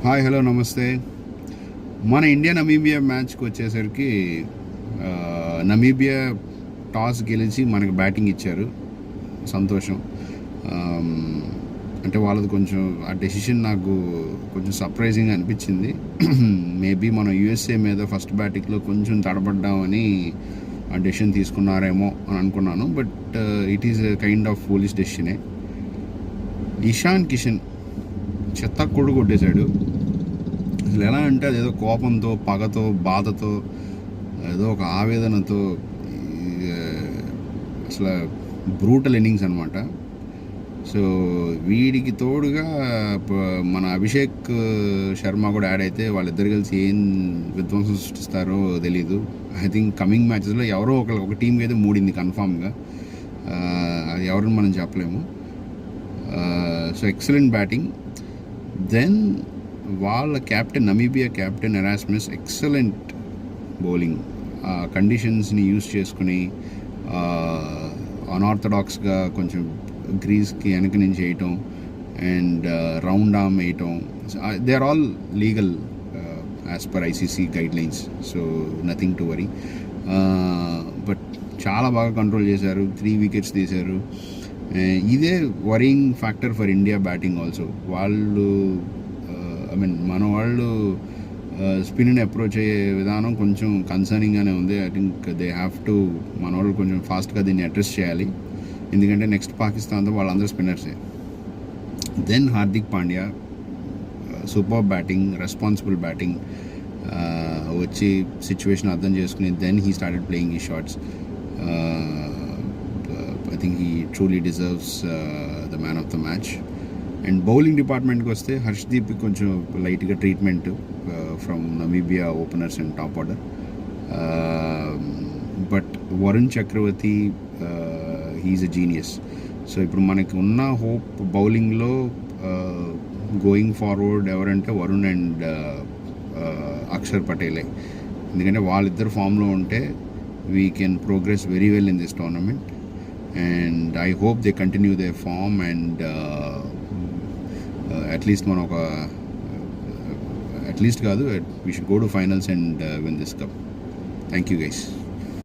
Hi hello నమస్తే. మన India Namibia మ్యాచ్కి వచ్చేసరికి నమీబియా టాస్ గెలిచి మనకు బ్యాటింగ్ ఇచ్చారు. సంతోషం. అంటే వాళ్ళది కొంచెం ఆ డెసిషన్ నాకు కొంచెం సర్ప్రైజింగ్ అనిపించింది. మేబీ మనం యూఎస్ఏ మీద ఫస్ట్ బ్యాటింగ్లో కొంచెం తడబడ్డామని ఆ డెసిషన్ తీసుకున్నారేమో అని అనుకున్నాను. But it is kind of foolish డెసిషనే. ఇషాన్ కిషన్ చెత్త కొట్టేశాడు. అసలు ఎలా అంటే అదేదో కోపంతో, పగతో, బాధతో, ఏదో ఒక ఆవేదనతో, అసలు బ్రూటల్ ఇన్నింగ్స్ అనమాట. సో వీడికి తోడుగా మన అభిషేక్ శర్మ కూడా యాడ్ అయితే వాళ్ళిద్దరు కలిసి ఏం విధ్వంసం సృష్టిస్తారో తెలీదు. ఐ థింక్ కమింగ్ మ్యాచెస్లో ఎవరో ఒక టీంకి అయితే మూడింది కన్ఫామ్గా. అది ఎవరిని మనం చెప్పలేము. So excellent batting. దెన్ వాళ్ళ captain, Namibia captain Erasmus, excellent bowling. కండిషన్స్ని యూజ్ చేసుకుని అన్ఆర్థడాక్స్గా కొంచెం గ్రీజ్కి వెనక నుంచి వేయటం అండ్ రౌండ్ ఆర్మ్ వేయటం. They are all legal as per ICC guidelines. So nothing to worry. But చాలా బాగా కంట్రోల్ చేశారు. 3 వికెట్స్ తీశారు. ఇదే worrying factor for India batting also. వాళ్ళు మన వాళ్ళు స్పిన్ని అప్రోచ్ అయ్యే విధానం కొంచెం కన్సర్నింగ్గానే ఉంది. I think they have to, మన వాళ్ళు కొంచెం ఫాస్ట్గా దీన్ని అడ్రస్ చేయాలి. ఎందుకంటే నెక్స్ట్ పాకిస్తాన్తో వాళ్ళందరూ స్పిన్నర్సే. Then Hardik Pandya super batting, responsible batting. వచ్చి సిచ్యువేషన్ అర్థం చేసుకుని దెన్ హీ స్టార్టెడ్ ప్లేయింగ్ ఈ shots. I think he truly deserves the man of the match. And bowling డిపార్ట్మెంట్కి వస్తే హర్ష్దీప్ కొంచెం లైట్గా treatment from Namibia openers and top order. But Varun Chakravarthy, he's a genius. So ఇప్పుడు మనకి ఉన్న హోప్ బౌలింగ్లో గోయింగ్ ఫార్వర్డ్ ఎవరంటే వరుణ్ అండ్ అక్షర్ పటేలే. ఎందుకంటే వాళ్ళిద్దరు ఫామ్లో ఉంటే we can progress very well in this tournament. And I hope they continue their form and at least మనం ఒక at least కాదు, we should go to finals and win this cup. Thank you guys.